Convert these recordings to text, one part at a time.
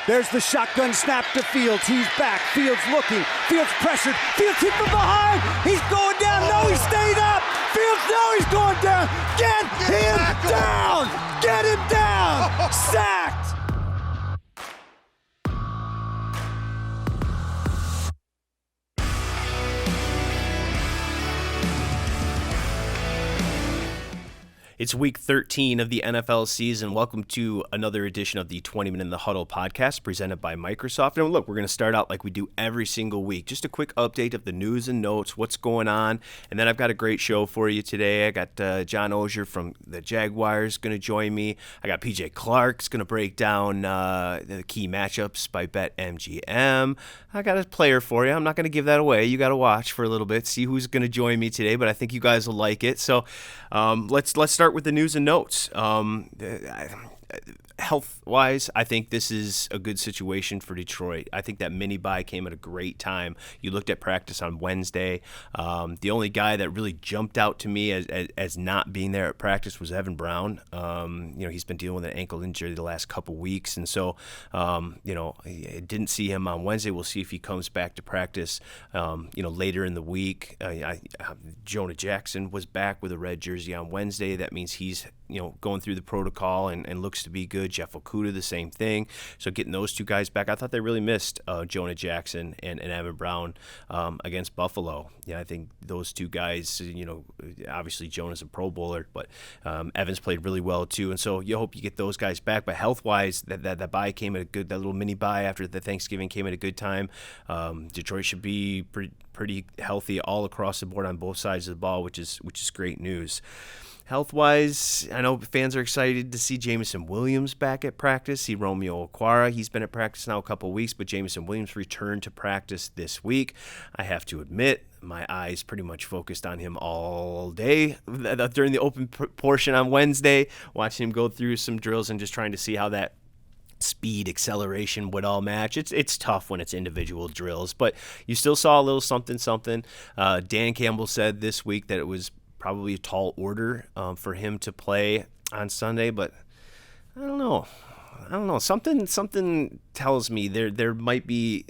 There's the shotgun snap to Fields. He's back. Fields looking. Fields pressured. Fields hit from behind. He's going down. No, he stayed up. Fields, no, he's going down. Get him down. Get him down. Sacked. It's week 13 of the NFL season. Welcome to another edition of the Twentyman in the Huddle podcast presented by Microsoft. And look, we're going to start out like we do every single week. Just a quick update of the news and notes, what's going on. And then I've got a great show for you today. I got John Oesher from the Jaguars going to join me. I got PJ Clark's going to break down the key matchups by BetMGM. I got a player for you. I'm not going to give that away. You got to watch for a little bit, see who's going to join me today. But I think you guys will like it. So let's start with the news and notes. Health-wise, I think this is a good situation for Detroit. I think that mini-bye came at a great time. You looked at practice on Wednesday. The only guy that really jumped out to me as not being there at practice was Evan Brown. He's been dealing with an ankle injury the last couple weeks, and so, I didn't see him on Wednesday. We'll see if he comes back to practice, later in the week. Jonah Jackson was back with a red jersey on Wednesday. That means he's going through the protocol and looks to be good. Jeff Okudah, the same thing. So getting those two guys back, I thought they really missed Jonah Jackson and Evan Brown against Buffalo. Yeah, I think those two guys, obviously Jonah's a Pro Bowler, but Evans played really well too. And so you hope you get those guys back. But health-wise, that bye came at a good, that little mini bye after the Thanksgiving came at a good time. Detroit should be pretty healthy all across the board on both sides of the ball, which is great news. Health-wise, I know fans are excited to see Jameson Williams back at practice. See Romeo Okwara. He's been at practice now a couple of weeks, but Jameson Williams returned to practice this week. I have to admit, my eyes pretty much focused on him all day during the open portion on Wednesday, watching him go through some drills and just trying to see how that speed, acceleration would all match. It's tough when it's individual drills, but you still saw a little something. Dan Campbell said this week that it was probably a tall order for him to play on Sunday, but I don't know. Something tells me there might be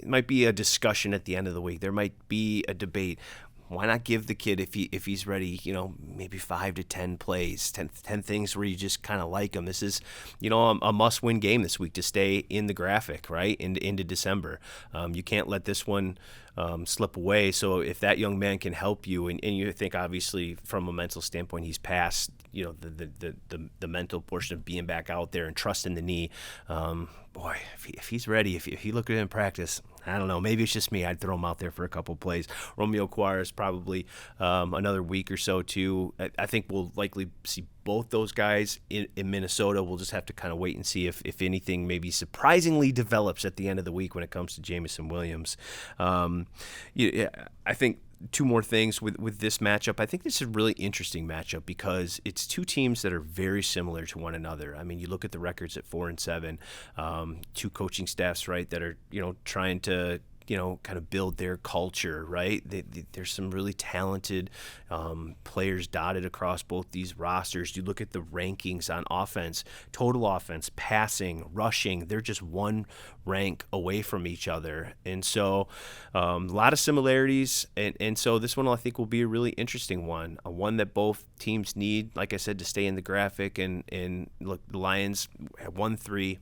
a discussion at the end of the week. There might be a debate. Why not give the kid, if he's ready, maybe 5 to 10 plays, 10 things where you just kind of like him. This is, a must-win game this week to stay in the graphic, right, into December. You can't let this one slip away. So if that young man can help you, and you think obviously from a mental standpoint he's past, the mental portion of being back out there and trusting the knee. Boy, if he's ready, if he looked at him in practice, I don't know. Maybe it's just me. I'd throw him out there for a couple plays. Romeo Okwara is probably another week or so, too. I think we'll likely see both those guys in Minnesota. We'll just have to kind of wait and see if anything maybe surprisingly develops at the end of the week when it comes to Jameson Williams. I think two more things with this matchup. I think this is a really interesting matchup because it's two teams that are very similar to one another. I mean, you look at the records at 4-7, two coaching staffs, right, that are, trying to, kind of build their culture, right? There's some really talented players dotted across both these rosters. You look at the rankings on offense, total offense, passing, rushing, they're just one rank away from each other. And so a lot of similarities. And so this one I think will be a really interesting one, one that both teams need, like I said, to stay in the graphic. And look, the Lions have 1-3.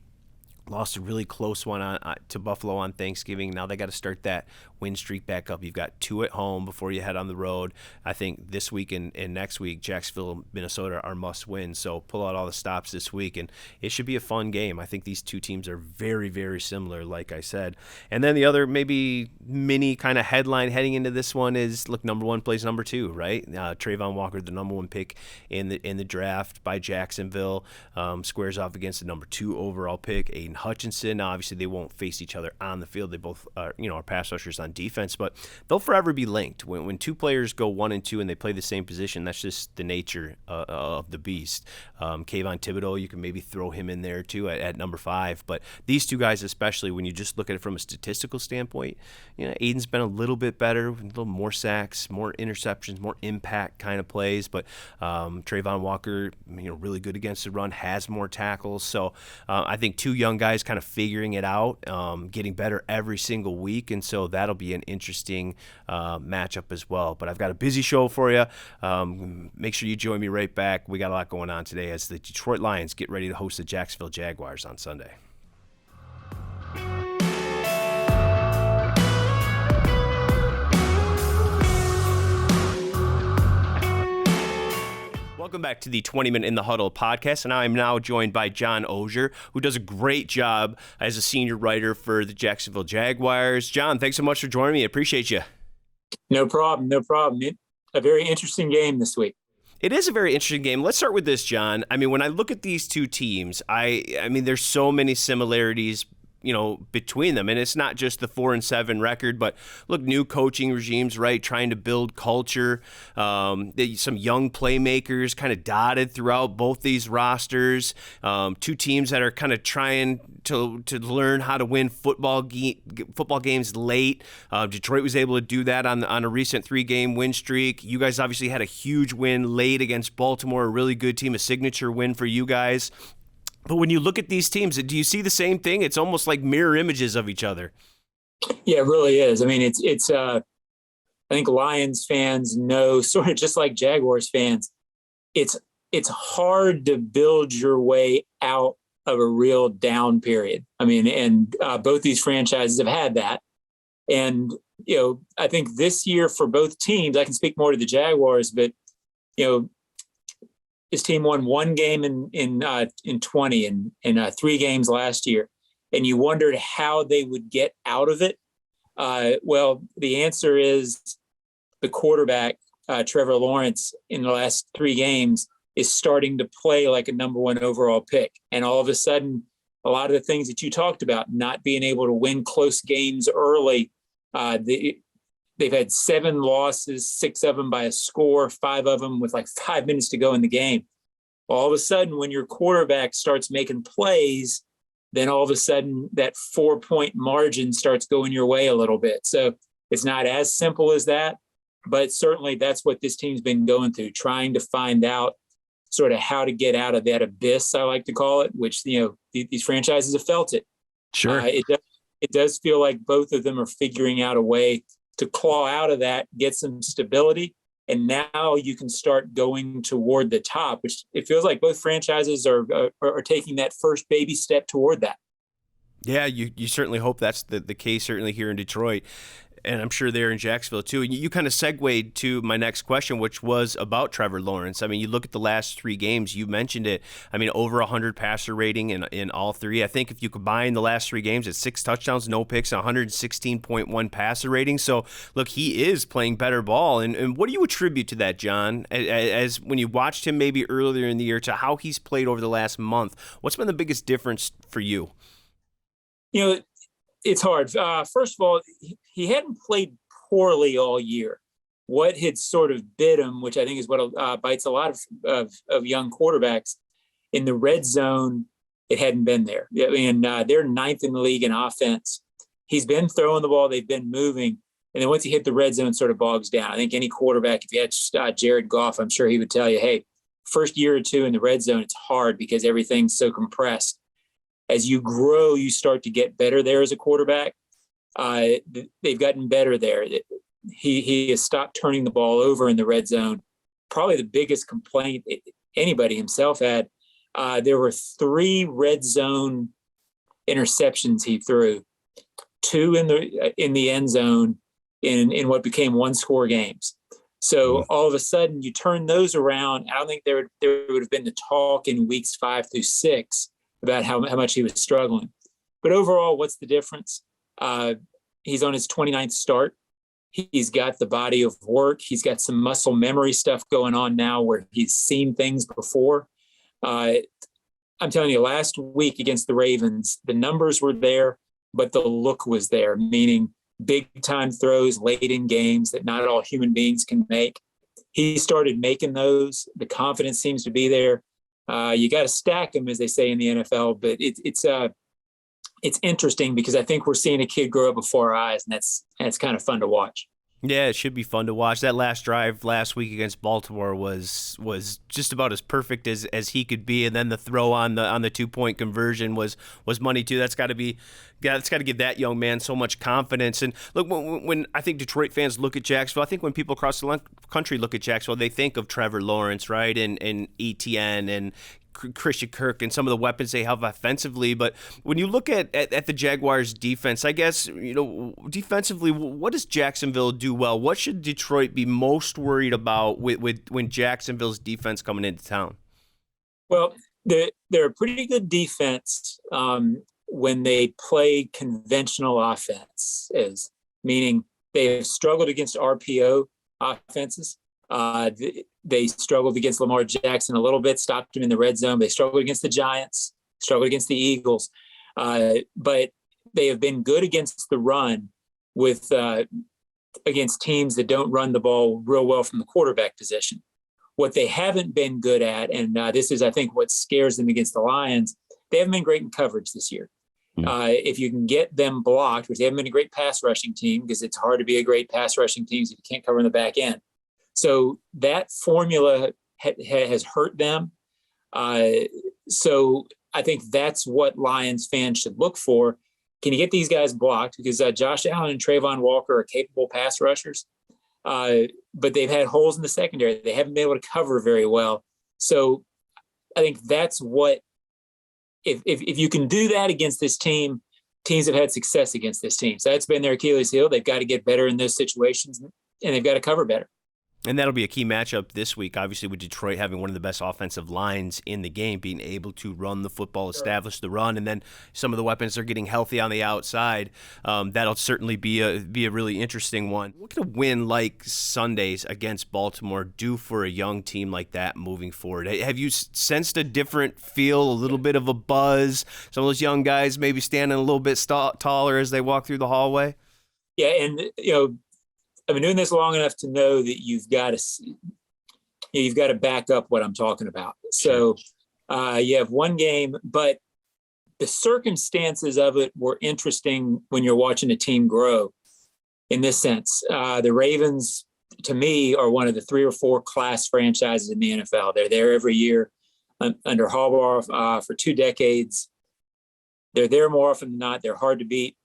Lost a really close one to Buffalo on Thanksgiving. Now they got to start that win streak back up. You've got 2 at home before you head on the road. I think this week and next week, Jacksonville, Minnesota are must win. So pull out all the stops this week, and it should be a fun game. I think these two teams are very, very similar, like I said. And then the other maybe mini kind of headline heading into this one is, look, number 1 plays number 2, right? Travon Walker, the number 1 pick in the draft by Jacksonville, squares off against the number 2 overall pick, Aiden Hutchinson. Now, obviously, they won't face each other on the field. They both are pass rushers on defense, but they'll forever be linked. When two players go 1 and 2 and they play the same position, that's just the nature of the beast. Kayvon Thibodeau, you can maybe throw him in there too at number 5, but these two guys, especially when you just look at it from a statistical standpoint, Aiden's been a little bit better, a little more sacks, more interceptions, more impact kind of plays, but Travon Walker, really good against the run, has more tackles. So I think two young guys guys kind of figuring it out, getting better every single week, and so that'll be an interesting matchup as well. But I've got a busy show for you. Make sure you join me right back. We got a lot going on today as the Detroit Lions get ready to host the Jacksonville Jaguars on Sunday. Welcome back to the 20-Minute in the Huddle podcast, and I am now joined by John Oesher, who does a great job as a senior writer for the Jacksonville Jaguars. John, thanks so much for joining me. I appreciate you. No problem. A very interesting game this week. It is a very interesting game. Let's start with this, John. I mean, when I look at these two teams, I mean, there's so many similarities between them. And it's not just the 4-7 record, but look, new coaching regimes, right? Trying to build culture. Some young playmakers kind of dotted throughout both these rosters. Two teams that are kind of trying to learn how to win football games late. Detroit was able to do that on a recent 3-game win streak. You guys obviously had a huge win late against Baltimore, a really good team, a signature win for you guys. But when you look at these teams, do you see the same thing? It's almost like mirror images of each other. Yeah, it really is. I mean, it's I think Lions fans know, sort of just like Jaguars fans, it's hard to build your way out of a real down period. I mean, and both these franchises have had that. And, I think this year for both teams, I can speak more to the Jaguars, but, his team won one game in 20 and 3 games last year, and you wondered how they would get out of it. Well, the answer is the quarterback, Trevor Lawrence, in the last 3 games is starting to play like a number 1 overall pick. And all of a sudden, a lot of the things that you talked about, not being able to win close games early, they've had 7 losses, 6 of them by a score, 5 of them with like 5 minutes to go in the game. All of a sudden, when your quarterback starts making plays, then all of a sudden that 4-point margin starts going your way a little bit. So it's not as simple as that, but certainly that's what this team's been going through, trying to find out sort of how to get out of that abyss, I like to call it, which, these franchises have felt it. Sure. It does feel like both of them are figuring out a way to claw out of that, get some stability, and now you can start going toward the top, which it feels like both franchises are taking that first baby step toward that. Yeah, you certainly hope that's the case, certainly here in Detroit. And I'm sure they're in Jacksonville too. And you kind of segued to my next question, which was about Trevor Lawrence. I mean, you look at the last 3 games, you mentioned it. I mean, over 100 passer rating in all 3. I think if you combine the last 3 games, it's 6 touchdowns, no picks, 116.1 passer rating. So, look, he is playing better ball. And what do you attribute to that, John, as when you watched him maybe earlier in the year to how he's played over the last month? What's been the biggest difference for you? It's hard. First of all, he hadn't played poorly all year. What had sort of bit him, which I think is what bites a lot of young quarterbacks, in the red zone, it hadn't been there. I mean, they're 9th in the league in offense. He's been throwing the ball. They've been moving. And then once he hit the red zone, it sort of bogs down. I think any quarterback, if you had Jared Goff, I'm sure he would tell you, hey, first year or 2 in the red zone, it's hard because everything's so compressed. As you grow, you start to get better there as a quarterback. They've gotten better there. He has stopped turning the ball over in the red zone. Probably the biggest complaint anybody himself had. There were 3 red zone interceptions he threw, 2 in the end zone in what became 1-score games. So all of a sudden, you turn those around. I don't think there would have been the talk in weeks 5 through 6 about how much he was struggling. But overall, what's the difference? He's on his 29th start. He's got the body of work. He's got some muscle memory stuff going on now where he's seen things before. I'm telling you, last week against the Ravens, the numbers were there, but the look was there, meaning big-time throws late in games that not all human beings can make. He started making those. The confidence seems to be there. You got to stack them, as they say in the NFL, but it's interesting because I think we're seeing a kid grow up before our eyes, and that's kind of fun to watch. Yeah, it should be fun to watch. That last drive last week against Baltimore was just about as perfect as he could be, and then the throw on the 2-point conversion was money too. That's got to give that young man so much confidence. And look, when I think Detroit fans look at Jacksonville, I think when people across the country look at Jacksonville, they think of Trevor Lawrence, right, and ETN and Christian Kirk and some of the weapons they have offensively. But when you look at the Jaguars defense, I guess, defensively, what does Jacksonville do well? What should Detroit be most worried about when Jacksonville's defense coming into town? Well, they're a pretty good defense when they play conventional offenses, meaning they have struggled against RPO offenses. They struggled against Lamar Jackson a little bit, stopped him in the red zone. They struggled against the Giants, struggled against the Eagles. But they have been good against the run against teams that don't run the ball real well from the quarterback position. What they haven't been good at, and this is, I think, what scares them against the Lions, they haven't been great in coverage this year. If you can get them blocked, which they haven't been a great pass rushing team, because it's hard to be a great pass rushing team if you can't cover in the back end. So that formula has hurt them. So I think that's what Lions fans should look for. Can you get these guys blocked? Because Josh Allen and Travon Walker are capable pass rushers, but they've had holes in the secondary. They haven't been able to cover very well. So I think that's what, if you can do that against this team, teams have had success against this team. So that's been their Achilles heel. They've got to get better in those situations, and they've got to cover better. And that'll be a key matchup this week, obviously, with Detroit having one of the best offensive lines in the game, being able to run the football, establish the run, and then some of the weapons are getting healthy on the outside. That'll certainly be a really interesting one. What can a win like Sunday's against Baltimore do for a young team like that moving forward? Have you sensed a different feel, a little bit of a buzz? Some of those young guys maybe standing a little bit taller as they walk through the hallway? Yeah, and I've been doing this long enough to know that you've got to back up what I'm talking about. So you have one game, but the circumstances of it were interesting when you're watching a team grow in this sense. The Ravens, to me, are one of the 3 or 4 class franchises in the NFL. They're there every year under Harbaugh for 2 decades. They're there more often than not. They're hard to beat.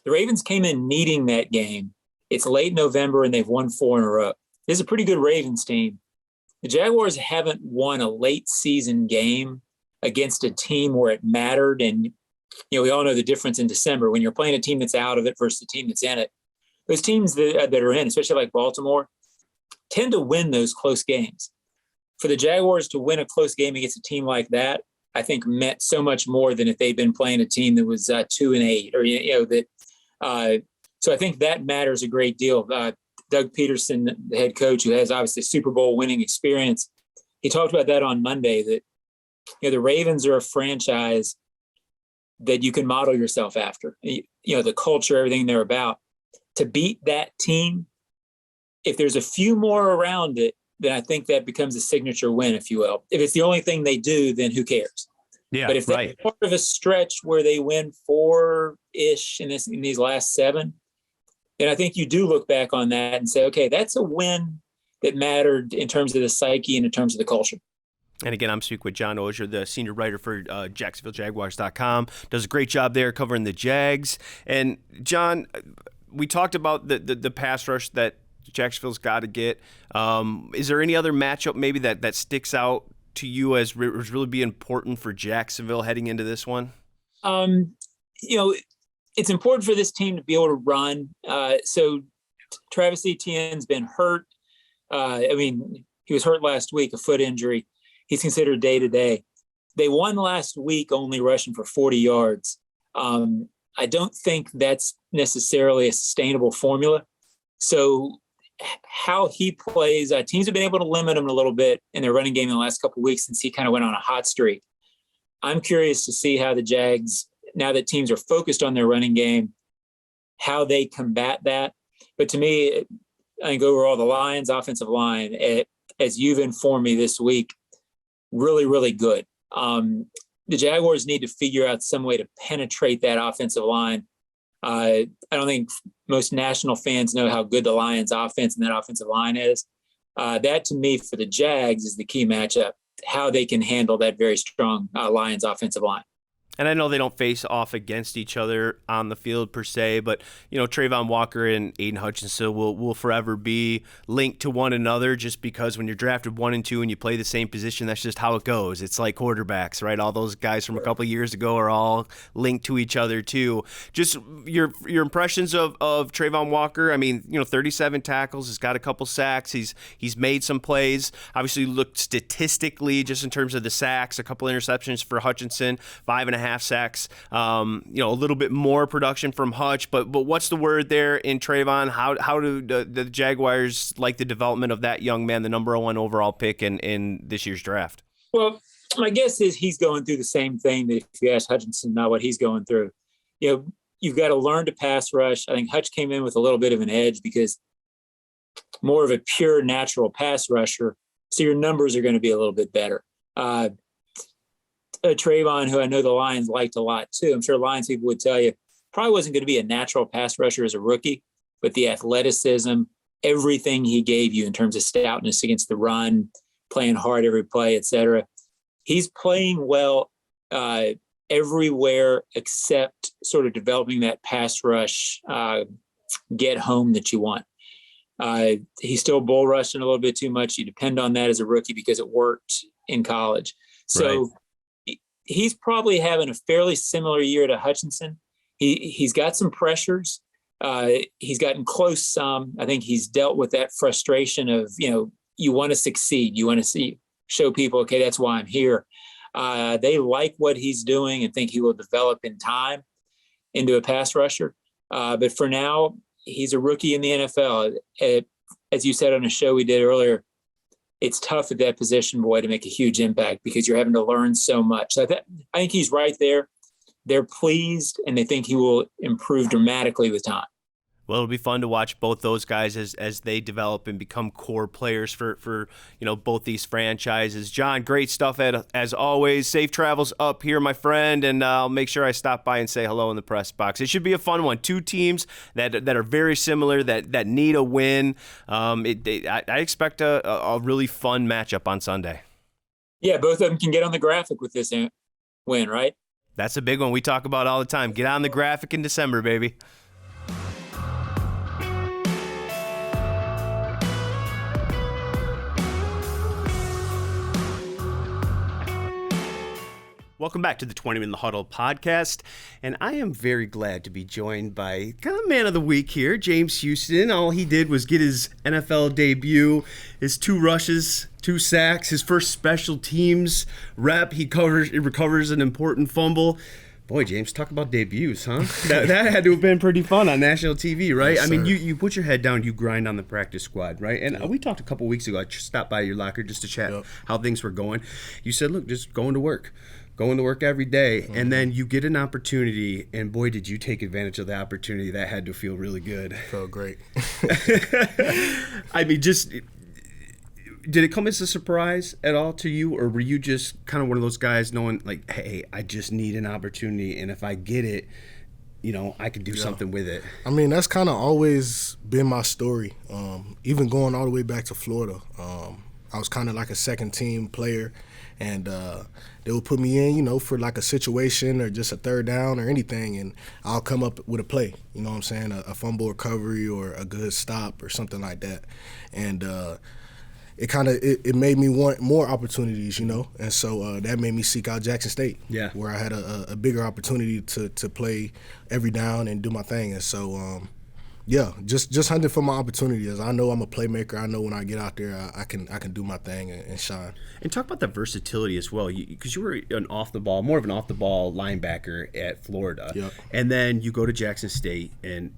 The Ravens came in needing that game. It's late November, and they've won 4 in a row. This is a pretty good Ravens team. The Jaguars haven't won a late season game against a team where it mattered. And, we all know the difference in December when you're playing a team that's out of it versus a team that's in it. Those teams that are in, especially like Baltimore, tend to win those close games. For the Jaguars to win a close game against a team like that, I think meant so much more than if they'd been playing a team that was 2-8 or, so I think that matters a great deal. Doug Pederson, the head coach, who has obviously Super Bowl winning experience, he talked about that on Monday, that the Ravens are a franchise that you can model yourself after. The culture, everything they're about. To beat that team, if there's a few more around it, then I think that becomes a signature win, if you will. If it's the only thing they do, then who cares? Yeah, but if they're part of a stretch where they win 4-ish in these last 7, and I think you do look back on that and say, okay, that's a win that mattered in terms of the psyche and in terms of the culture. And again, I'm speaking with John Oesher, the senior writer for JacksonvilleJaguars.com. Does a great job there covering the Jags. And John, we talked about the pass rush that Jacksonville's got to get. Is there any other matchup maybe that sticks out to you as really be important for Jacksonville heading into this one? It's important for this team to be able to run. So Travis Etienne's been hurt. He was hurt last week, a foot injury. He's considered day-to-day. They won last week only rushing for 40 yards. I don't think that's necessarily a sustainable formula. So how he plays, teams have been able to limit him a little bit in their running game in the last couple of weeks since he kind of went on a hot streak. I'm curious to see how the Jags, now that teams are focused on their running game, how they combat that. But to me, I think overall the Lions' offensive line, as you've informed me this week, really, really good. The Jaguars need to figure out some way to penetrate that offensive line I don't think most national fans know how good the Lions offense and that offensive line is. That to me for the Jags is the key matchup, how they can handle that very strong Lions offensive line. And I know they don't face off against each other on the field per se, but Travon Walker and Aiden Hutchinson will forever be linked to one another, just because when you're drafted 1 and 2 and you play the same position, that's just how it goes. It's like quarterbacks, right? All those guys from a couple of years ago are all linked to each other too. Just your impressions of Travon Walker. I mean, 37 tackles, he's got a couple sacks, he's made some plays. Obviously, looked statistically just in terms of the sacks, a couple interceptions for Hutchinson, 5.5 sacks, a little bit more production from Hutch, but what's the word there in Trevon? How do the Jaguars like the development of that young man, the number 1 overall pick in this year's draft? Well, my guess is he's going through the same thing that if you ask Hutchinson now what he's going through. You've got to learn to pass rush. I think Hutch came in with a little bit of an edge because more of a pure natural pass rusher, so your numbers are going to be a little bit better. Trevon, who I know the Lions liked a lot too, I'm sure Lions people would tell you, probably wasn't going to be a natural pass rusher as a rookie, but the athleticism, everything he gave you in terms of stoutness against the run, playing hard every play, etc. He's playing well everywhere except sort of developing that pass rush get home that you want. He's still bull rushing a little bit too much. You depend on that as a rookie because it worked in college. So he's probably having a fairly similar year to Hutchinson. He's got some pressures. He's gotten close some. I think he's dealt with that frustration of, you want to succeed. You want to show people, okay, that's why I'm here. They like what he's doing and think he will develop in time into a pass rusher. But for now, he's a rookie in the NFL. As you said on a show we did earlier, it's tough at that position, boy, to make a huge impact because you're having to learn so much. So I think he's right there. They're pleased, and they think he will improve dramatically with time. Well, it'll be fun to watch both those guys as they develop and become core players for both these franchises. John, great stuff as always. Safe travels up here, my friend, and I'll make sure I stop by and say hello in the press box. It should be a fun one. 2 teams that are very similar, that need a win. I expect a really fun matchup on Sunday. Yeah, both of them can get on the graphic with this win, right? That's a big one we talk about all the time. Get on the graphic in December, baby. Welcome back to the Twentyman the Huddle podcast, and I am very glad to be joined by kind of man of the week here, James Houston. All he did was get his NFL debut, his 2 rushes, 2 sacks, his first special teams rep. He recovers an important fumble. Boy, James, talk about debuts, huh? that had to have been pretty fun on national TV, right? Yes, I mean, you put your head down, you grind on the practice squad, right? And we talked a couple weeks ago. I stopped by your locker just to chat how things were going. You said, look, just going to work every day, and then you get an opportunity, and boy, did you take advantage of the opportunity. That had to feel really good. Felt great. I mean, just did it come as a surprise at all to you, or were you just kind of one of those guys knowing, like, hey, I just need an opportunity, and if I get it, I can do something with it? I mean, that's kind of always been my story. Even going all the way back to Florida, I was kind of like a second-team player, and they would put me in, for like a situation or just a third down or anything, and I'll come up with a play, you know what I'm saying, a fumble recovery or a good stop or something like that. And it made me want more opportunities, and so that made me seek out Jackson State, where I had a bigger opportunity to play every down and do my thing. And so just hunting for my opportunities. I know I'm a playmaker. I know when I get out there, I can do my thing and shine. And talk about the versatility as well, because you were more of an off the ball linebacker at Florida, and then you go to Jackson State and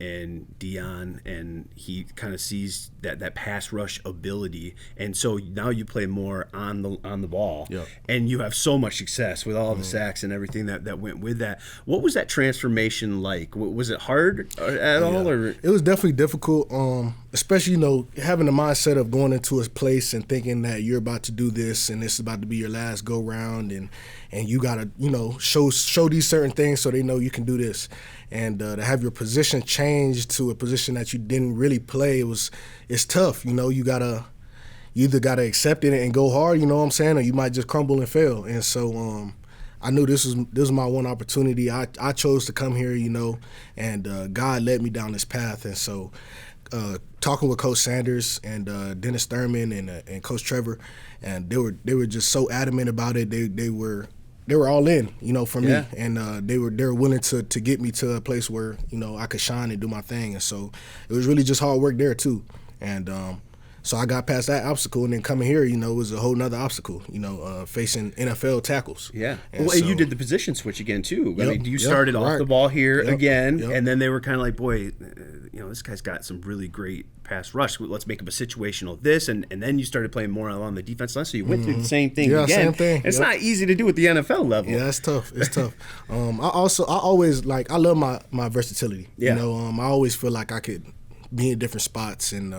Deion, and he kind of sees that pass rush ability, and so now you play more on the ball, and you have so much success with all the sacks and everything that went with that. What was that transformation like? Was it hard at all, or? It was definitely difficult, especially, having the mindset of going into a place and thinking that you're about to do this and this is about to be your last go round, and you got to, show these certain things so they know you can do this. and to have your position changed to a position that you didn't really play, it's tough. You either gotta accept it and go hard, you know what I'm saying, or you might just crumble and fail. And so I knew this was my one opportunity. I chose to come here, and God led me down this path. And so talking with Coach Sanders and Dennis Thurman and Coach Trevor, and they were just so adamant about it. They were all in, for me, and they were willing to get me to a place where I could shine and do my thing. And so it was really just hard work there too. And so I got past that obstacle, and then coming here, was a whole nother obstacle, facing NFL tackles. Yeah. And well, you did the position switch again too. Yep, I mean, you started off the ball here again, Yep. and then they were kind of like, boy, this guy's got some really great pass rush. Let's make him a situational this, and then you started playing more along the defense line, so you went through the same thing again. Same thing. It's not easy to do at the NFL level. Yeah, it's tough. It's tough. I always I love my versatility. Yeah. I always feel like I could be in different spots, and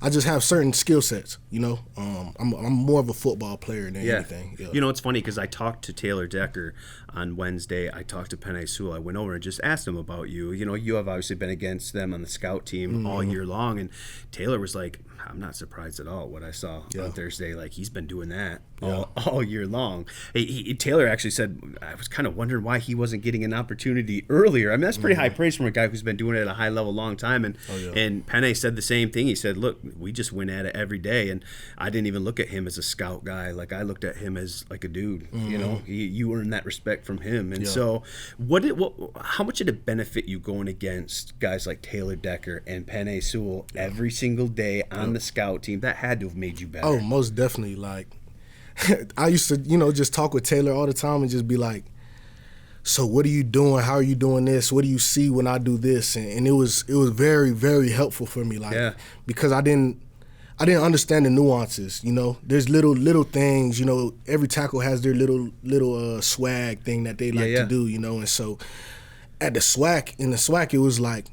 I just have certain skill sets. I'm more of a football player than anything. Yeah. It's funny because I talked to Taylor Decker on Wednesday. I talked to Penei Sewell. I went over and just asked him about you. You have obviously been against them on the scout team all year long, and Taylor was like, I'm not surprised at all what I saw on Thursday. Like, he's been doing that all year long. Taylor actually said, I was kind of wondering why he wasn't getting an opportunity earlier. I mean, that's pretty high praise from a guy who's been doing it at a high level a long time. And and Penei said the same thing. He said, look, we just went at it every day, and I didn't even look at him as a scout guy. Like, I looked at him as like a dude. You earned that respect from him. And so how much did it benefit you going against guys like Taylor Decker and Penei Sewell every single day on the scout team? That had to have made you better. Oh, most definitely. Like, I used to, just talk with Taylor all the time and just be like, so what are you doing? How are you doing this? What do you see when I do this? And it was very, very helpful for me, because I didn't understand the nuances. There's little things. Every tackle has their little swag thing that they like to do. And so in the SWAC, it was like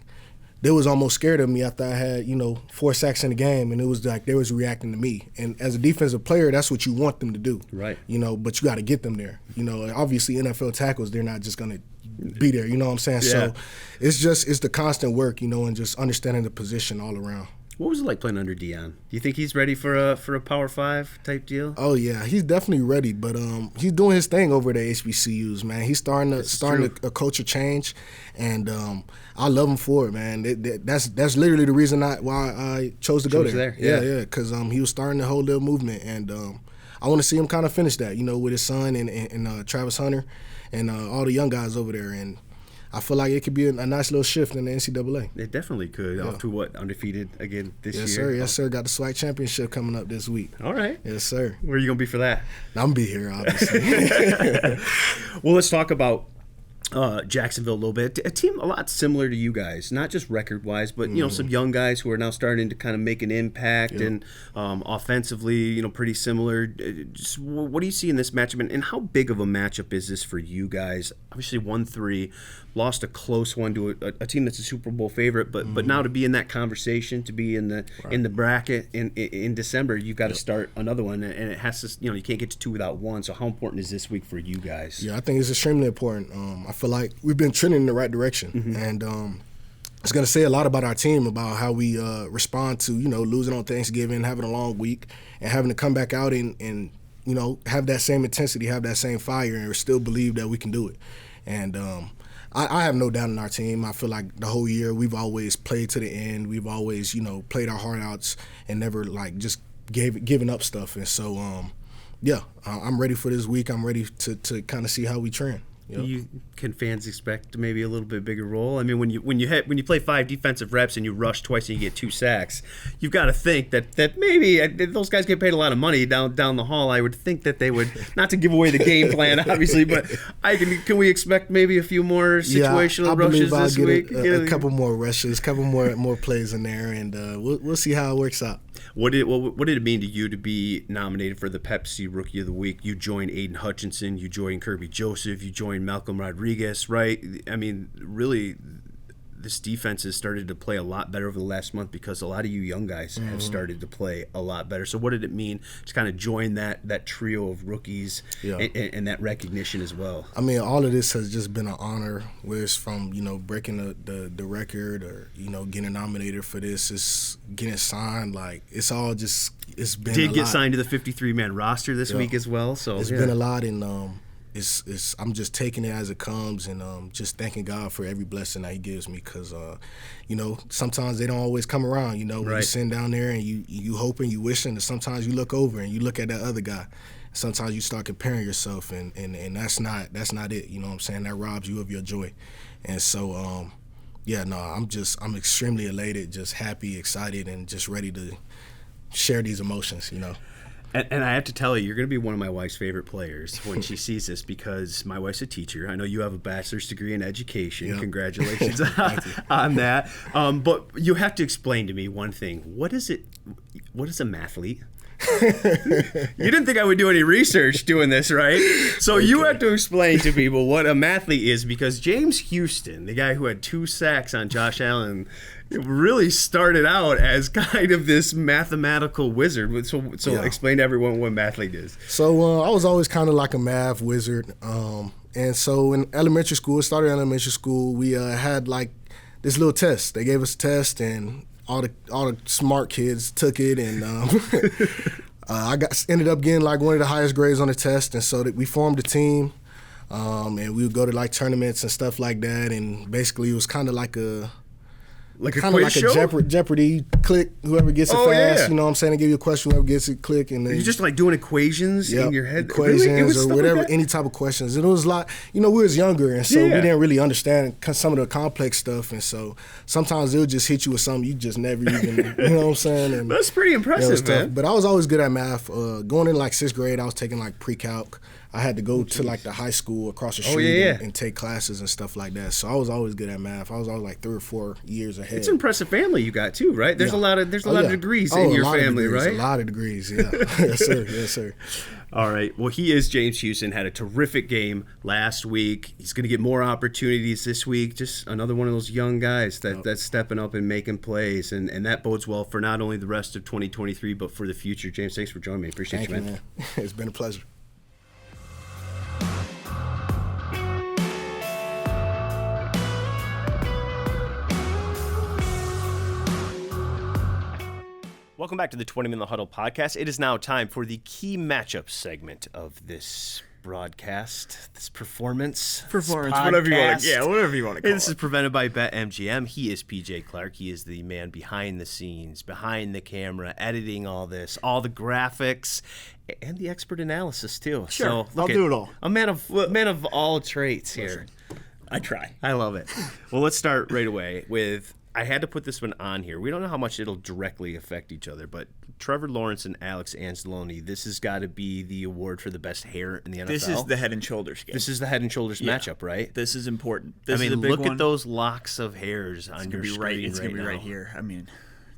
they was almost scared of me after I had 4 sacks in the game, and it was like they was reacting to me. And as a defensive player, that's what you want them to do, right? But you got to get them there. Obviously NFL tackles, they're not just gonna be there. You know what I'm saying? So it's the constant work, and just understanding the position all around. What was it like playing under Deion? Do you think he's ready for a Power 5 type deal? Oh yeah, he's definitely ready. But he's doing his thing over the HBCUs, man. He's starting a culture change, and I love him for it, man. That's literally the reason why I chose to go there. Yeah, because he was starting the whole little movement, and I want to see him kind of finish that, with his son and Travis Hunter and all the young guys over there. And I feel like it could be a nice little shift in the NCAA. It definitely could. Off to undefeated again this year? Yes, sir. Yes, sir. Got the SWAC championship coming up this week. All right. Yes, sir. Where are you going to be for that? I'm going to be here, obviously. Well, let's talk about Jacksonville a little bit. A team a lot similar to you guys, not just record-wise, but some young guys who are now starting to kind of make an impact, and offensively, pretty similar. Just what do you see in this matchup, and how big of a matchup is this for you guys? Obviously, 1-3, lost a close one to a team that's a Super Bowl favorite, but now to be in that conversation, to be in the bracket in December, you've got to start another one, and it has to. You can't get to 2 without 1. So how important is this week for you guys? Yeah, I think it's extremely important. I feel like we've been trending in the right direction, and it's going to say a lot about our team, about how we respond to losing on Thanksgiving, having a long week, and having to come back out and have that same intensity, have that same fire, and still believe that we can do it. And I have no doubt in our team. I feel like the whole year we've always played to the end. We've always played our heart outs and never just given up stuff. And so I'm ready for this week. I'm ready to kind of see how we trend. Yep. Can fans expect maybe a little bit bigger role? I mean, when you play 5 defensive reps and you rush twice and you get 2 sacks, you've got to think that maybe those guys get paid a lot of money down the hall. I would think that they would, not to give away the game plan, obviously, but can we expect maybe a few more situational rushes this week? A couple more rushes, a couple more plays in there, and we'll see how it works out. What did it mean to you to be nominated for the Pepsi Rookie of the Week? You joined Aiden Hutchinson, you joined Kirby Joseph, you joined Malcolm Rodriguez, right? I mean, really, this defense has started to play a lot better over the last month because a lot of you young guys have started to play a lot better. So what did it mean to kind of join that trio of rookies and that recognition as well? I mean, all of this has just been an honor, whether it's from, breaking the record or, getting nominated for this, it's getting signed. Like, it's all just, it's been Did a get lot. signed to the 53-man roster this week as well. So it's been a lot, and it's I'm just taking it as it comes, and just thanking God for every blessing that He gives me, because sometimes they don't always come around. When you're sitting down there and you hoping, you wishing, and sometimes you look over and you look at that other guy. Sometimes you start comparing yourself, and that's not it. You know what I'm saying? That robs you of your joy. And so I'm extremely elated, just happy, excited, and just ready to share these emotions. And I have to tell you, you're going to be one of my wife's favorite players when she sees this, because my wife's a teacher. I know you have a bachelor's degree in education. Yep. Congratulations on that. But you have to explain to me one thing. What is a mathlete? You didn't think I would do any research doing this, right? So you have to explain to people what a mathlete is, because James Houston, the guy who had 2 sacks on Josh Allen, really started out as kind of this mathematical wizard. So explain to everyone what mathlete is. So I was always kind of like a math wizard. And so in elementary school, we had like this little test. They gave us a test, and all the smart kids took it, and I ended up getting like one of the highest grades on the test, and so we formed a team, and we would go to like tournaments and stuff like that, and basically it was kind of like a quiz show? Jeopardy, click, whoever gets it fast, yeah. you know what I'm saying? They give you a question, whoever gets it, click, and then You're just like doing equations in your head? Equations really? or whatever, any type of questions. And it was like, we was younger, and so we didn't really understand some of the complex stuff, and so sometimes they'll just hit you with something you just never even, you know what I'm saying? And that's pretty impressive, man. But I was always good at math. Going in like 6th grade, I was taking like pre-calc. I had to go to like the high school across the street and take classes and stuff like that. So I was always good at math. I was always like 3 or 4 years ahead. It's an impressive family you got too, right? There's a lot of degrees in your family, right? A lot of degrees, yeah. Yes, sir. All right. Well, he is James Houston. Had a terrific game last week. He's going to get more opportunities this week. Just another one of those young guys that's stepping up and making plays, and that bodes well for not only the rest of 2023 but for the future. James, thanks for joining me. Appreciate you, man. It's been a pleasure. Welcome back to the 20 Minute Huddle podcast. It is now time for the key matchup segment of this broadcast, this performance, whatever you want to call it. This is presented by BetMGM. He is PJ Clark. He is the man behind the scenes, behind the camera, editing all this, all the graphics, and the expert analysis too. Sure, so I'll do it all. A man of all traits here. I try. I love it. Well, let's start right away with, I had to put this one on here. We don't know how much it'll directly affect each other, but Trevor Lawrence and Alex Anzalone, this has got to be the award for the best hair in the NFL. This is the Head and Shoulders game. This is the Head and Shoulders matchup, right? This is important. This I mean, is a big look one. at those locks of hairs on your screen. It's going to be now. right here. I mean,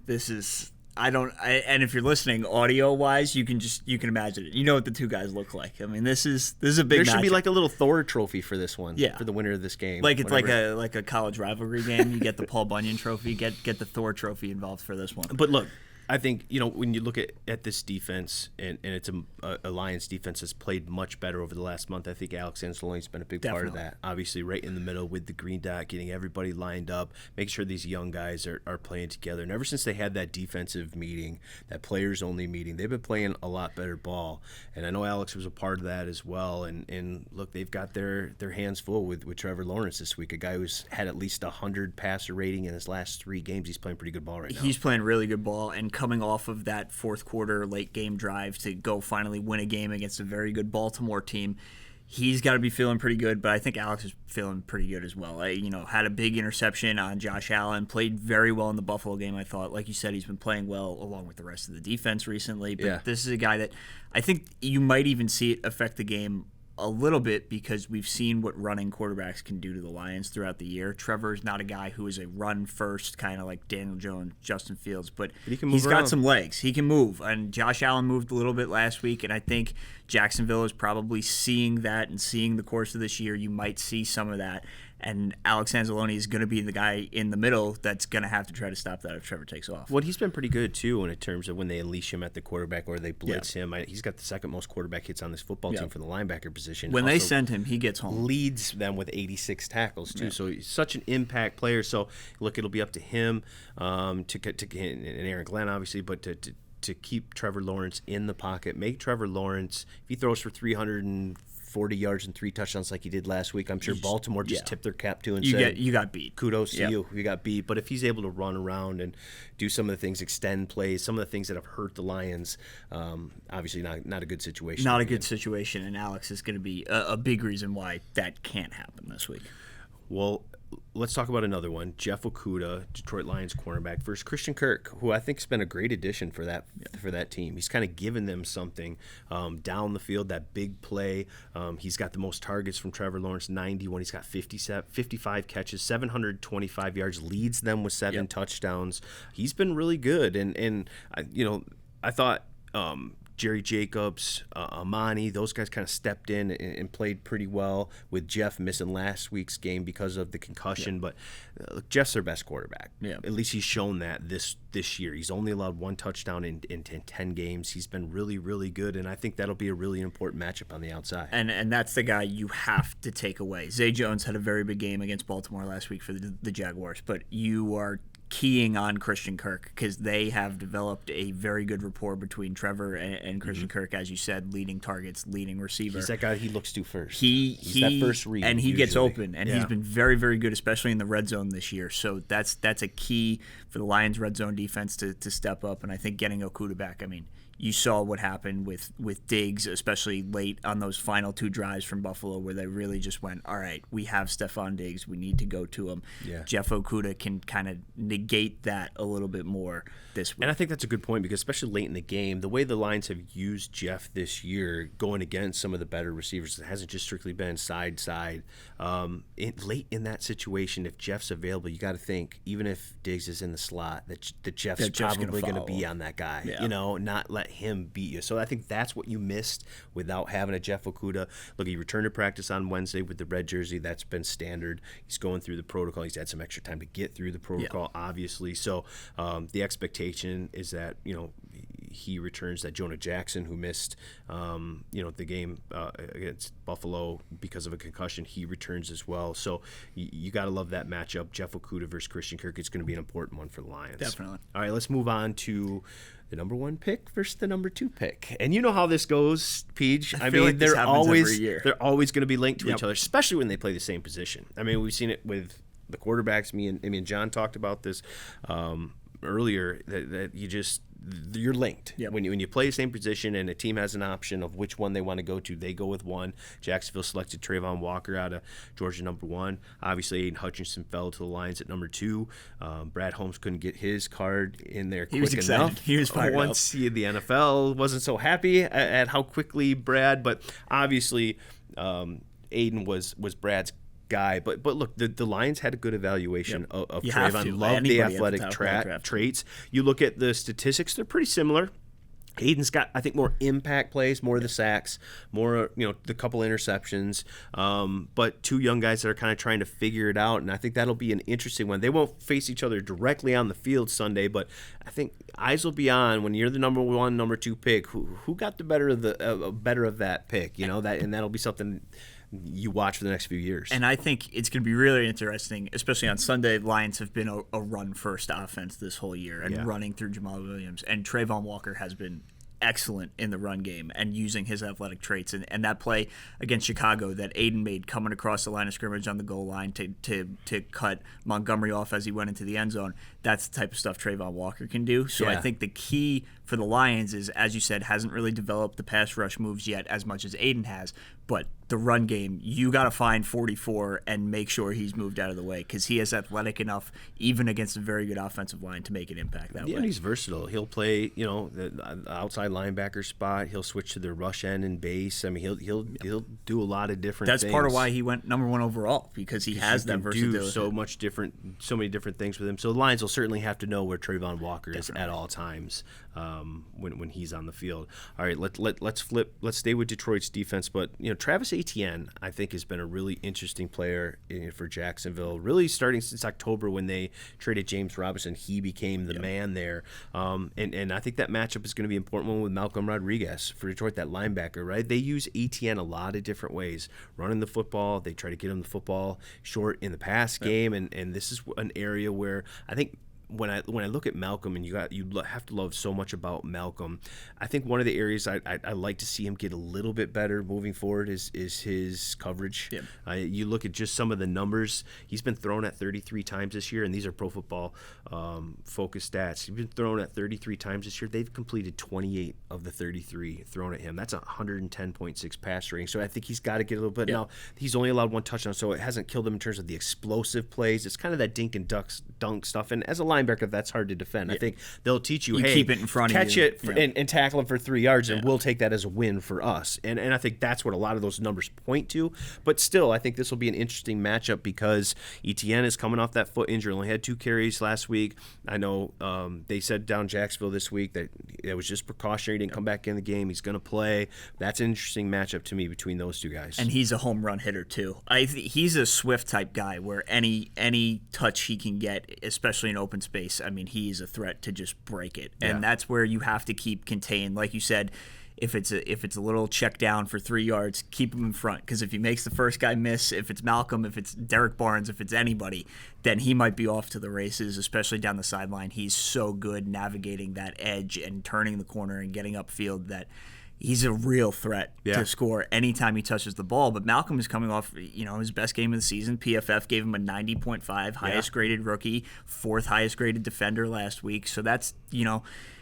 this is... and if you're listening audio-wise, you can imagine it. You know what the two guys look like. I mean, this is a big. There should be matchup. like a little Thor trophy for this one. Yeah. For the winner of this game. Like it's like a college rivalry game. You get the Paul Bunyan trophy. Get the Thor trophy involved for this one. But look, I think, when you look at this defense, and it's a Lions defense that's played much better over the last month, I think Alex Anzalone's been a big part of that. Obviously, right in the middle with the green dot, getting everybody lined up, make sure these young guys are playing together. And ever since they had that defensive meeting, that players-only meeting, they've been playing a lot better ball. And I know Alex was a part of that as well. And look, they've got their hands full with Trevor Lawrence this week, a guy who's had at least 100 passer rating in his last 3 games. He's playing pretty good ball right now. He's playing really good ball, and coming off of that fourth quarter late game drive to go finally win a game against a very good Baltimore team, he's got to be feeling pretty good. But I think Alex is feeling pretty good as well. Had a big interception on Josh Allen, played very well in the Buffalo game. I thought, like you said, he's been playing well along with the rest of the defense recently. But This is a guy that I think you might even see it affect the game a little bit, because we've seen what running quarterbacks can do to the Lions throughout the year. Trevor is not a guy who is a run-first kind of like Daniel Jones, Justin Fields, but he's got some legs. He can move, and Josh Allen moved a little bit last week, and I think Jacksonville is probably seeing that and seeing the course of this year. You might see some of that, And Alex Anzalone is going to be the guy in the middle that's going to have to try to stop that if Trevor takes off. Well, he's been pretty good, too, in terms of when they unleash him at the quarterback or they blitz him. He's got the second most quarterback hits on this football team for the linebacker position. When they send him, he gets home. Leads them with 86 tackles, too. So he's such an impact player. So, look, it'll be up to him and Aaron Glenn, obviously, but to keep Trevor Lawrence in the pocket, make Trevor Lawrence, if he throws for 340 yards and 3 touchdowns like he did last week, I'm sure Baltimore just tipped their cap to and said, you got beat. Kudos to you. You got beat. But if he's able to run around and do some of the things, extend plays, some of the things that have hurt the Lions, obviously not a good situation. Not a good situation, and Alex is going to be a big reason why that can't happen this week. Well, let's talk about another one. Jeff Okudah, Detroit Lions cornerback, versus Christian Kirk, who I think has been a great addition for that team. He's kind of given them something down the field, that big play. He's got the most targets from Trevor Lawrence, 91. He's got 55 catches, 725 yards, leads them with 7 touchdowns. He's been really good, and I thought Jerry Jacobs, Amani, those guys kind of stepped in and played pretty well, with Jeff missing last week's game because of the concussion. But Jeff's their best quarterback. At least he's shown that this year. He's only allowed 1 touchdown in 10 games. He's been really, really good, and I think that'll be a really important matchup on the outside. And that's the guy you have to take away. Zay Jones had a very big game against Baltimore last week for the Jaguars, but you are keying on Christian Kirk because they have developed a very good rapport between Trevor and Christian Kirk, as you said, leading targets, leading receiver. He's that guy he looks to first. He's that first read, and he usually gets open, and he's been very, very good, especially in the red zone this year. So that's a key for the Lions' red zone defense to step up, and I think getting Okudah back, I mean, you saw what happened with Diggs, especially late on those final 2 drives from Buffalo, where they really just went, all right, we have Stephon Diggs, we need to go to him. Jeff Okudah can kind of negate that a little bit more this week. And I think that's a good point, because especially late in the game, the way the Lions have used Jeff this year, going against some of the better receivers, it hasn't just strictly been side. Late in that situation, if Jeff's available, you got to think, even if Diggs is in the slot, that Jeff's probably going to be on that guy. Not let him beat you. So I think that's what you missed without having a Jeff Okudah. Look, he returned to practice on Wednesday with the red jersey. That's been standard. He's going through the protocol. He's had some extra time to get through the protocol, obviously. So the expectation is that, he returns, that Jonah Jackson, who missed, the game against Buffalo because of a concussion, he returns as well. So you got to love that matchup. Jeff Okudah versus Christian Kirk. It's going to be an important one for the Lions. Definitely. All right, let's move on to the number 1 pick versus the number 2 pick. And you know how this goes, Peach. I mean, like they're always going to be linked to each other, especially when they play the same position. I mean, we've seen it with the quarterbacks. Me and John talked about this earlier, that you're linked. When you play the same position and a team has an option of which one they want to go to, they go with one. Jacksonville selected Travon Walker out of Georgia, number 1. Obviously, Aiden Hutchinson fell to the Lions at number 2. Brad Holmes couldn't get his card in there quick enough. He was excited. He was fired up. Once the NFL wasn't so happy at how quickly Brad, but obviously Aiden was Brad's guy. But look, the Lions had a good evaluation of Travon. Loved the athletic traits. You look at the statistics; they're pretty similar. Aiden's got, I think, more impact plays, more of the sacks, more, the couple interceptions. But 2 young guys that are kind of trying to figure it out, and I think that'll be an interesting one. They won't face each other directly on the field Sunday, but I think eyes will be on when you're the number 1, number 2 pick. Who got the better of that pick? And that'll be something you watch for the next few years. And I think it's going to be really interesting, especially on Sunday. Lions have been a run-first offense this whole year, and running through Jamal Williams. And Travon Walker has been excellent in the run game and using his athletic traits. And that play against Chicago that Aiden made, coming across the line of scrimmage on the goal line to cut Montgomery off as he went into the end zone, that's the type of stuff Travon Walker can do. So I think the key for the Lions is, as you said, hasn't really developed the pass rush moves yet as much as Aiden has, but the run game, you got to find 44 and make sure he's moved out of the way, because he is athletic enough, even against a very good offensive line, to make an impact that way. And he's versatile. He'll play, the outside linebacker spot. He'll switch to the rush end and base. I mean, he'll do a lot of different things. That's part of why he went number 1 overall, because he has that versatility. Do so many different things with him. So the Lions will certainly have to know where Travon Walker is at all times when he's on the field. All right, let's flip. Let's stay with Detroit's defense, but Travis Etienne, I think, has been a really interesting player for Jacksonville, really starting since October when they traded James Robinson. He became the man there. And I think that matchup is going to be an important one with Malcolm Rodriguez for Detroit, that linebacker, right? They use Etienne a lot of different ways. Running the football, they try to get him the football short in the pass game, and this is an area where I think when I look at Malcolm, and you have to love so much about Malcolm, I think one of the areas I like to see him get a little bit better moving forward is his coverage. Yeah. You look at just some of the numbers. He's been thrown at 33 times this year, and these are Pro Football Focus stats. He's been thrown at 33 times this year. They've completed 28 of the 33 thrown at him. That's a 110.6 pass rating. So I think he's got to get a little bit. Now, he's only allowed one touchdown, so it hasn't killed him in terms of the explosive plays. It's kind of that dink and dunk stuff. And as a linebacker, that's hard to defend. I think they'll teach you, hey, keep it in front of you. Catch it and tackle him for 3 yards, and we'll take that as a win for us. And I think that's what a lot of those numbers point to. But still, I think this will be an interesting matchup because Etienne is coming off that foot injury. Only had 2 carries last week. I know they said down Jacksonville this week that it was just precautionary. He didn't come back in the game. He's going to play. That's an interesting matchup to me between those two guys. And he's a home run hitter too. He's a Swift type guy where any touch he can get, especially in open space, I mean, he is a threat to just break it. And that's where you have to keep contained. Like you said, if it's a little check down for 3 yards, keep him in front. Because if he makes the first guy miss, if it's Malcolm, if it's Derek Barnes, if it's anybody, then he might be off to the races, especially down the sideline. He's so good navigating that edge and turning the corner and getting upfield that he's a real threat to score anytime he touches the ball. But Malcolm is coming off, his best game of the season. PFF gave him a 90.5, highest graded rookie, 4th highest graded defender last week. So that's,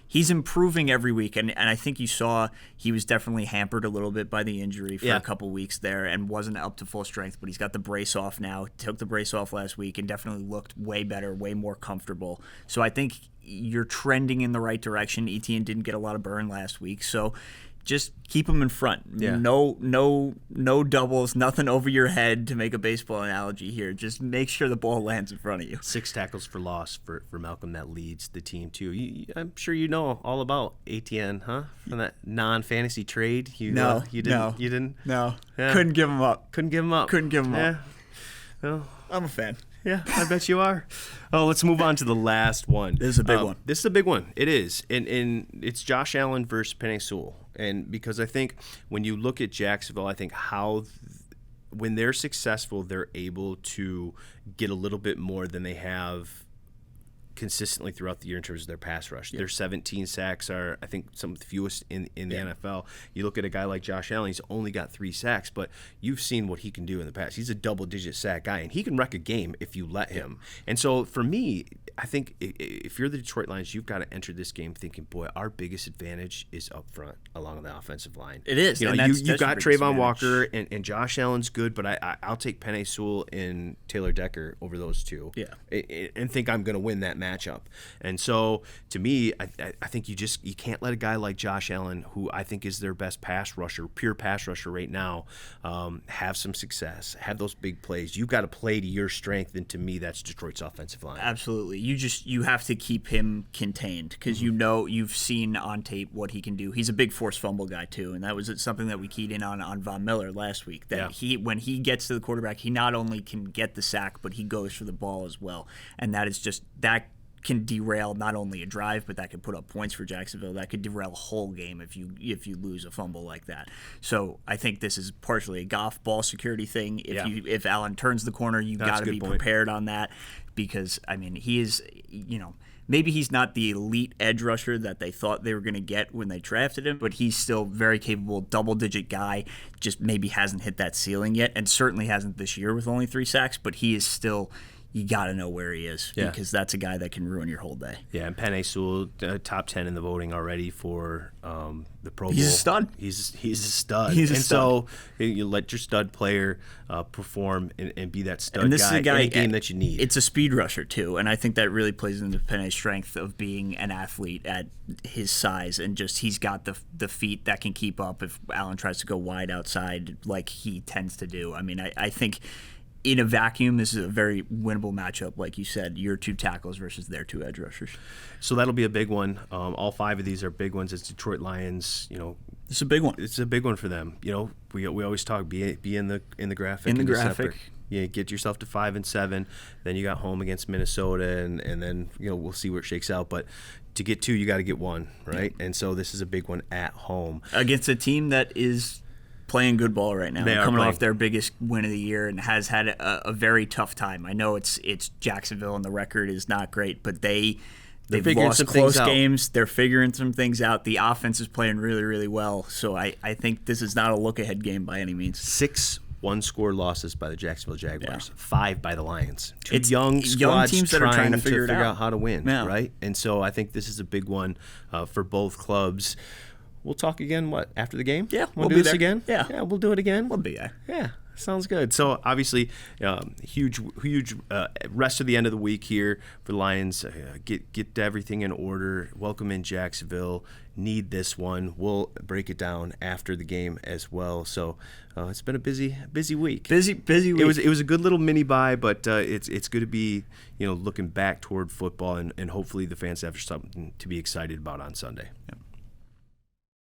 he's improving every week. And I think you saw he was definitely hampered a little bit by the injury for a couple weeks there and wasn't up to full strength. But he's got the brace off now, took the brace off last week, and definitely looked way better, way more comfortable. So I think you're trending in the right direction. Etienne didn't get a lot of burn last week. So just keep them in front. Yeah. No doubles, nothing over your head, to make a baseball analogy here. Just make sure the ball lands in front of you. 6 tackles for loss for Malcolm. That leads the team too. I'm sure you know all about Etienne, huh? From that non-fantasy trade. You didn't. No. Yeah. Couldn't give him up. Couldn't give him up. Well, I'm a fan. Yeah, I bet you are. Oh, let's move on to the last one. This is a big one. This is a big one. It is. And it's Josh Allen versus Penei Sewell. And because I think when you look at Jacksonville, I think when they're successful, they're able to get a little bit more than they have consistently throughout the year in terms of their pass rush. Their 17 sacks are, I think, some of the fewest in the NFL. You look at a guy like Josh Allen, he's only got 3 sacks, but you've seen what he can do in the past. He's a double-digit sack guy, and he can wreck a game if you let him. And so for me, I think if you're the Detroit Lions, you've got to enter this game thinking, boy, our biggest advantage is up front along the offensive line. It is. You've got Travon Walker, and Josh Allen's good, but I'll take Penei Sewell and Taylor Decker over those two. Yeah. And think I'm going to win that matchup. And so to me, I think you can't let a guy like Josh Allen, who I think is their best pure pass rusher right now, have some success, have those big plays. You've got to play to your strength, and to me, that's Detroit's offensive line. Absolutely. You have to keep him contained because you've seen on tape what he can do. He's a big forced fumble guy too, and that was something that we keyed in on Von Miller last week. That when he gets to the quarterback, he not only can get the sack, but he goes for the ball as well, and that can derail not only a drive, but that could put up points for Jacksonville. That could derail a whole game if you lose a fumble like that. So I think this is partially a Goff ball security thing. If Allen turns the corner, you got to be prepared on that, because I mean he is, maybe he's not the elite edge rusher that they thought they were going to get when they drafted him, but he's still very capable, double-digit guy, just maybe hasn't hit that ceiling yet, and certainly hasn't this year with only 3 sacks, but he is still, you got to know where he is, because that's a guy that can ruin your whole day. Yeah, and Penei Sewell, top 10 in the voting already for the Pro Bowl. He's a stud. He's a stud. He's a stud. So you let your stud player perform and be that stud and this guy, is a guy in a game that you need. It's a speed rusher too, and I think that really plays into Penei's strength of being an athlete at his size, and just he's got the feet that can keep up if Allen tries to go wide outside like he tends to do. I mean, I think in a vacuum, this is a very winnable matchup, like you said, your 2 tackles versus their 2 edge rushers. So that'll be a big one. All 5 of these are big ones as Detroit Lions, It's a big one. It's a big one for them. You know, we always talk be in the graphic. In the graphic. separate. Yeah, get yourself to 5-7. Then you got home against Minnesota, and then we'll see where it shakes out. But to get 2, you got to get 1, right? And so this is a big one at home against a team that is playing good ball right now. They're coming off their biggest win of the year and has had a very tough time. I know it's Jacksonville and the record is not great, but they've lost close games. They're figuring some things out. The offense is playing really, really well. So I think this is not a look-ahead game by any means. 6 one-score losses by the Jacksonville Jaguars, 5 by the Lions. It's young squads teams that are trying to figure out how to win, yeah. right? And so I think this is a big one for both clubs. We'll talk again, after the game? Yeah, we'll do this again? Yeah, we'll do it again? We'll be there. Yeah, sounds good. So obviously, huge rest of the end of the week here for the Lions. Get everything in order. Welcome in Jacksonville. Need this one. We'll break it down after the game as well. So it's been a busy week. Busy week. It was a good little mini bye, but it's good to be looking back toward football and hopefully the fans have something to be excited about on Sunday. Yeah.